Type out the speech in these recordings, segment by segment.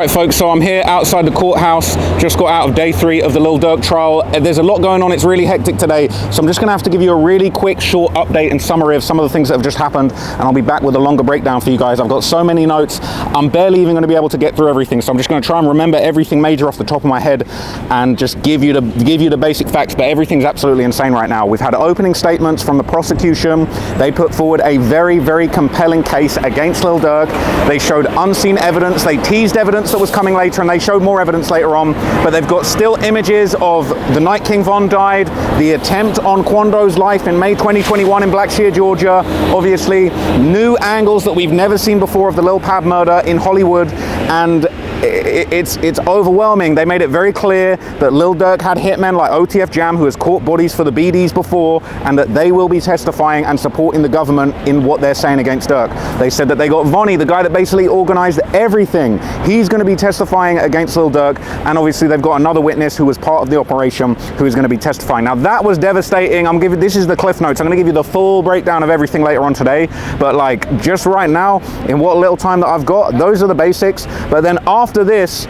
Right, folks, so I'm here outside the courthouse, just got out of day 3 of the Lil Durk trial. There's a lot going on, it's really hectic today, so I'm just gonna have to give you a really quick, short update and summary of some of the things that have just happened, and I'll be back with a longer breakdown for you guys. I've got so many notes, I'm barely even gonna be able to get through everything, so I'm just gonna try and remember everything major off the top of my head and just give you the basic facts, but everything's absolutely insane right now. We've had opening statements from the prosecution. They put forward a very, very compelling case against Lil Durk. They showed unseen evidence, they teased evidence that was coming later, and they showed more evidence later on, but they've got still images of the night King Von died, the attempt on Quando's life in May 2021 in Blackshear, Georgia, obviously new angles that we've never seen before of the Lil Pab murder in Hollywood, and it's overwhelming. They made it very clear that Lil Durk had hitmen like OTF Jam, who has caught bodies for the BDs before, and that they will be testifying and supporting the government in what they're saying against Durk. They said that they got Vonni, the guy that basically organized everything. He's going to be testifying against Lil Durk, and obviously they've got another witness who was part of the operation who is going to be testifying. Now that was devastating. This is the cliff notes. I'm going to give you the full breakdown of everything later on today, but like just right now, in what little time that I've got, those are the basics. But then after this,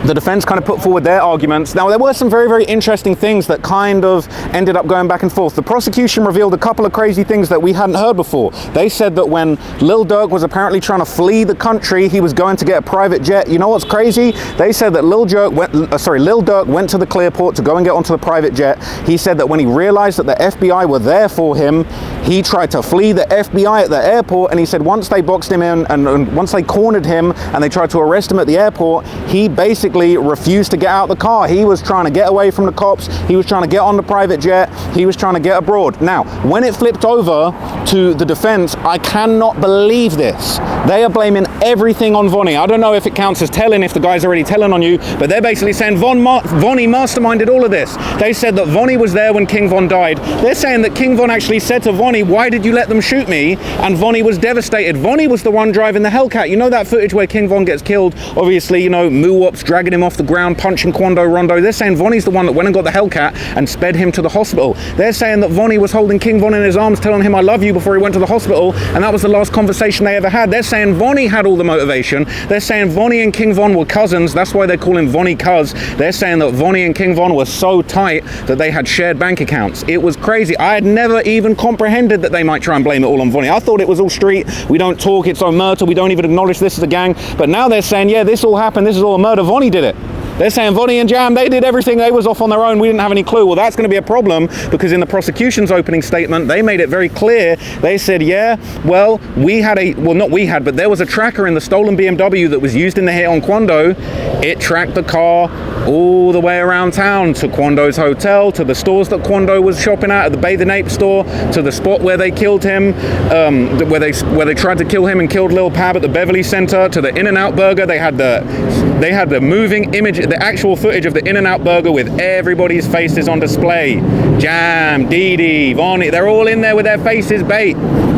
the defense kind of put forward their arguments. Now, there were some very, very interesting things that kind of ended up going back and forth. The prosecution revealed a couple of crazy things that we hadn't heard before. They said that when Lil Durk was apparently trying to flee the country, he was going to get a private jet. You know what's crazy? They said that Lil Durk went to the Clearport to go and get onto the private jet. He said that when he realized that the FBI were there for him, he tried to flee the FBI at the airport, and he said once they boxed him in and once they cornered him and they tried to arrest him at the airport, he basically refused to get out the car. He was trying to get away from the cops. He was trying to get on the private jet. He was trying to get abroad. Now, when it flipped over to the defense, I cannot believe this. They are blaming everything on Vonni. I don't know if it counts as telling, if the guy's already telling on you, but they're basically saying Vonni masterminded all of this. They said that Vonni was there when King Von died. They're saying that King Von actually said to Vonni, "Why did you let them shoot me?" And Vonni was devastated. Vonni was the one driving the Hellcat. You know that footage where King Von gets killed? Obviously, you know, Muwop's dragging him off the ground, punching Quando Rondo. They're saying Vonni's the one that went and got the Hellcat and sped him to the hospital. They're saying that Vonni was holding King Von in his arms, telling him "I love you" before he went to the hospital, and that was the last conversation they ever had. They're saying Vonni had all the motivation. They're saying Vonni and King Von were cousins. That's why they call him Vonni Cuz. They're saying that Vonni and King Von were so tight that they had shared bank accounts. It was crazy. I had never even comprehended that they might try and blame it all on Vonni. I thought it was all street. We don't talk. It's on murder. We don't even acknowledge this as a gang. But now they're saying, yeah, this all happened. This is all a murder. Vonni did it. They're saying Vonni and Jam, they did everything, they was off on their own, we didn't have any clue. Well, that's going to be a problem, because in the prosecution's opening statement, they made it very clear. They said, yeah, well, but there was a tracker in the stolen BMW that was used in the hit on Quando. It tracked the car all the way around town to Quando's hotel, to the stores that Quando was shopping at the Bathe and Ape store, to the spot where they killed him, where they tried to kill him and killed Lil Pab at the Beverly Center, to the In-N-Out Burger. They had the moving image, the actual footage of the In-N-Out Burger with everybody's faces on display. Jam, Dee, Vonni, they're all in there with their faces bait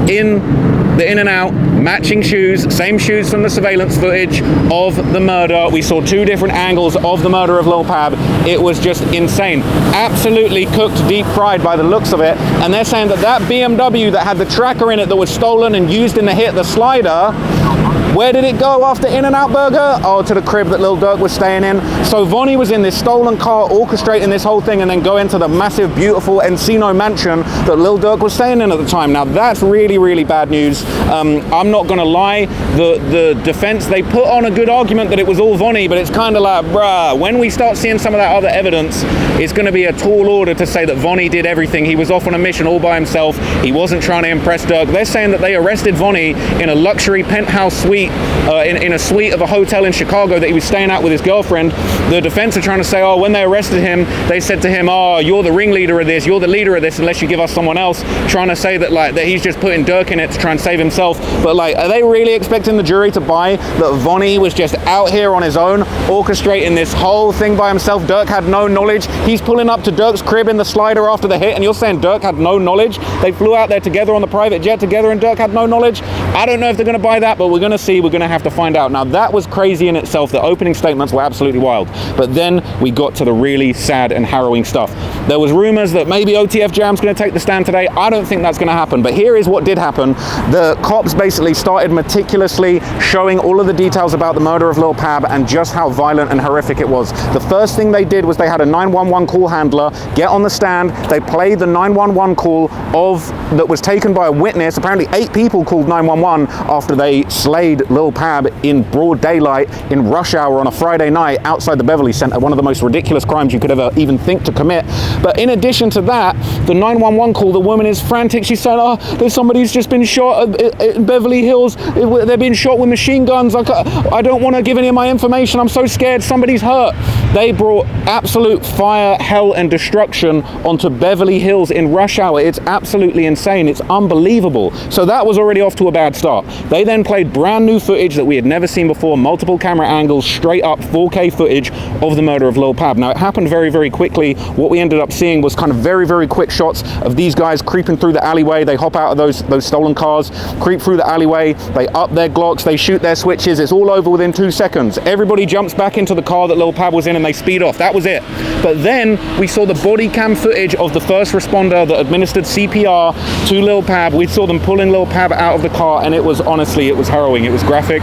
in the In-N-Out, matching shoes, same shoes from the surveillance footage of the murder. We saw 2 different angles of the murder of Lil Pab. It was just insane. Absolutely cooked deep fried by the looks of it. And they're saying that BMW that had the tracker in it that was stolen and used in the hit, the slider, where did it go after In-N-Out Burger? Oh, to the crib that Lil Durk was staying in. So Vonni was in this stolen car orchestrating this whole thing and then go into the massive, beautiful Encino mansion that Lil Durk was staying in at the time. Now that's really, really bad news. I'm not gonna lie, the defense, they put on a good argument that it was all Vonni, but it's kind of like, bruh, when we start seeing some of that other evidence, it's gonna be a tall order to say that Vonni did everything. He was off on a mission all by himself. He wasn't trying to impress Durk. They're saying that they arrested Vonni in a luxury penthouse suite, in a suite of a hotel in Chicago that he was staying at with his girlfriend. The defense are trying to say, oh, when they arrested him, they said to him, oh, you're the ringleader of this, you're the leader of this unless you give us someone else, trying to say that like that he's just putting Durk in it to try and save himself. But like, are they really expecting the jury to buy that Vonni was just out here on his own orchestrating this whole thing by himself? Durk had no knowledge. He's pulling up to Durk's crib in the slider after the hit, and you're saying Durk had no knowledge? They flew out there together on the private jet together and Durk had no knowledge? I don't know if they're going to buy that, but we're going to see. We're going to have to find out. Now that was crazy in itself. The opening statements were absolutely wild, but then we got to the really sad and harrowing stuff. There was rumors that maybe OTF Jam's going to take the stand today. I don't think that's going to happen, but here is what did happen. The cops basically started meticulously showing all of the details about the murder of Lil Pab and just how violent and horrific it was. The first thing they did was they had a 911 call handler get on the stand. They played the 911 call that was taken by a witness. Apparently 8 people called 911 after they slayed Lil Pab in broad daylight in rush hour on a Friday night outside the Beverly Center, one of the most ridiculous crimes you could ever even think to commit. But in addition to that, the 911 call, the woman is frantic. She's saying, oh, there's somebody's just been shot in Beverly Hills. They're being shot with machine guns. I don't want to give any of my information. I'm so scared. Somebody's hurt. They brought absolute fire, hell, and destruction onto Beverly Hills in rush hour. It's absolutely insane. It's unbelievable. So that was already off to a bad start. They then played brand new footage that we had never seen before, multiple camera angles, straight up 4K footage of the murder of Lil Pab. Now, it happened very, very quickly. What we ended up seeing was kind of very, very quick shots of these guys creeping through the alleyway. They hop out of those stolen cars, creep through the alleyway, they up their Glocks, they shoot their switches. It's all over within 2 seconds. Everybody jumps back into the car that Lil Pab was in and they speed off. That was it. But then we saw the body cam footage of the first responder that administered CPR to Lil Pab. We saw them pulling Lil Pab out of the car, and it was honestly, it was harrowing. It was graphic.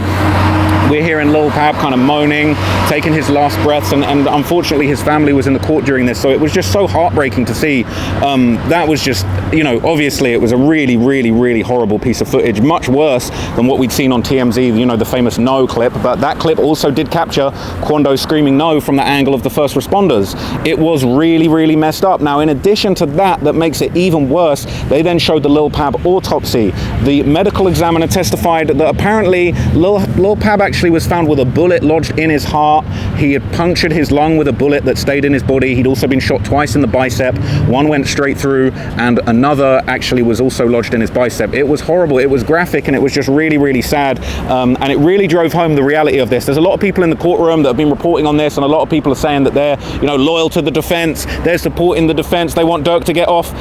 We're hearing Lil Pab kind of moaning, taking his last breaths, and unfortunately his family was in the court during this, so it was just so heartbreaking to see. That was just, you know, obviously it was a really, really, really horrible piece of footage, much worse than what we'd seen on TMZ, you know, the famous no clip, but that clip also did capture Quando screaming no from the angle of the first responders. It was really, really messed up. Now, in addition to that makes it even worse, they then showed the Lil Pab autopsy. The medical examiner testified that apparently Lil Pab actually was found with a bullet lodged in his heart. He had punctured his lung with a bullet that stayed in his body. He'd also been shot twice in the bicep. One went straight through and another actually was also lodged in his bicep. It was horrible. It was graphic and it was just really, really sad. And it really drove home the reality of this. There's a lot of people in the courtroom that have been reporting on this, and a lot of people are saying that they're, you know, loyal to the defense. They're supporting the defense. They want Durk to get off.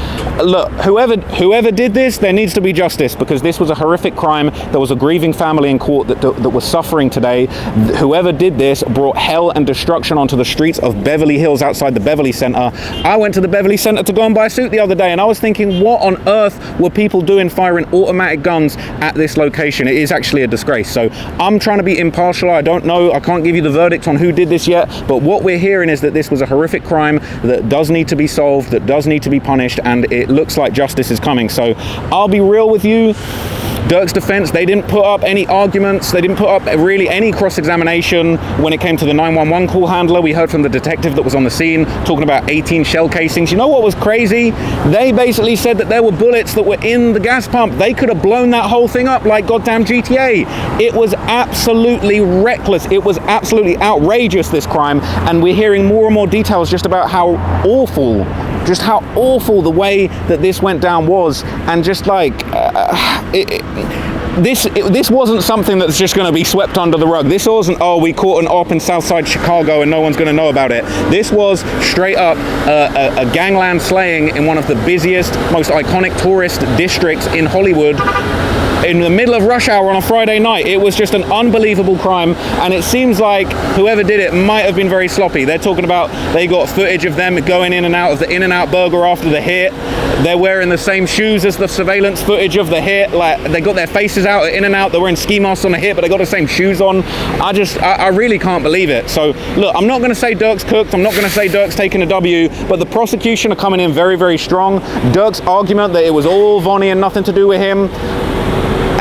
Look, whoever did this, there needs to be justice, because this was a horrific crime. There was a grieving family in court that was suffering today. Whoever did this brought hell and destruction onto the streets of Beverly Hills outside the Beverly Center. I went to the Beverly Center to go and buy a suit the other day, and I was thinking, what on earth were people doing firing automatic guns at this location? It is actually a disgrace. So I'm trying to be impartial. I don't know. I can't give you the verdict on who did this yet, but what we're hearing is that this was a horrific crime that does need to be solved, that does need to be punished, and it looks like justice is coming. So I'll be real with you. Durk's defense, they didn't put up any arguments. They didn't put up really any cross-examination when it came to the 911 call handler. We heard from the detective that was on the scene talking about 18 shell casings. You know what was crazy? They basically said that there were bullets that were in the gas pump. They could have blown that whole thing up like goddamn GTA. It was absolutely reckless. It was absolutely outrageous, this crime. And we're hearing more and more details just about how awful the way that this went down was, and just like this wasn't something that's just going to be swept under the rug. This wasn't, oh, we caught an op in Southside Chicago and no one's going to know about it. This was straight up a gangland slaying in one of the busiest, most iconic tourist districts in Hollywood, in the middle of rush hour on a Friday night. It was just an unbelievable crime, and it seems like whoever did it might have been very sloppy. They're talking about they got footage of them going in and out of the In-N-Out burger after the hit. They're wearing the same shoes as the surveillance footage of the hit. Like, they got their faces out at In-N-Out. They're wearing ski masks on the hit, but they got the same shoes on. I really can't believe it. So look, I'm not going to say Durk's cooked. I'm not going to say Durk's taking a W, but the prosecution are coming in very, very strong. Durk's argument that it was all Vonni and nothing to do with him,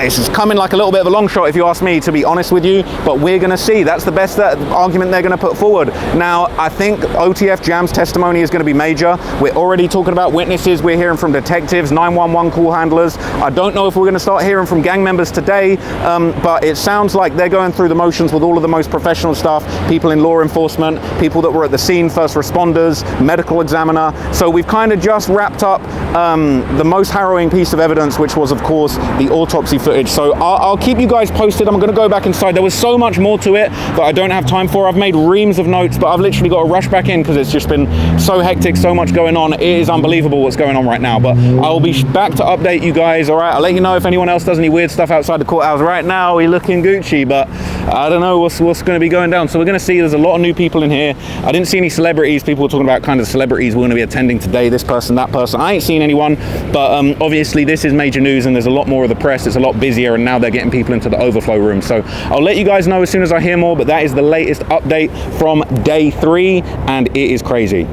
this is coming like a little bit of a long shot, if you ask me, to be honest with you, but we're going to see. That's the best argument they're going to put forward. Now, I think OTF Jam's testimony is going to be major. We're already talking about witnesses. We're hearing from detectives, 911 call handlers. I don't know if we're going to start hearing from gang members today, but it sounds like they're going through the motions with all of the most professional stuff, people in law enforcement, people that were at the scene, first responders, medical examiner. So we've kind of just wrapped up the most harrowing piece of evidence, which was, of course, the autopsy footage footage. So I'll keep you guys posted. I'm gonna go back inside. There was so much more to it that I don't have time for. I've made reams of notes, but I've literally got to rush back in because it's just been so hectic, so much going on. It is unbelievable what's going on right now, but I'll be back to update you guys. All right, I'll let you know if anyone else does any weird stuff outside the courthouse. Right now we're looking Gucci, but I don't know what's going to be going down. So we're going to see there's a lot of new people in here. I didn't see any celebrities. People were talking about kind of celebrities we're going to be attending today, this person, that person. I ain't seen anyone, but obviously this is major news and there's a lot more of the press. It's a lot busier, and now they're getting people into the overflow room. So I'll let you guys know as soon as I hear more, but that is the latest update from day 3, and it is crazy.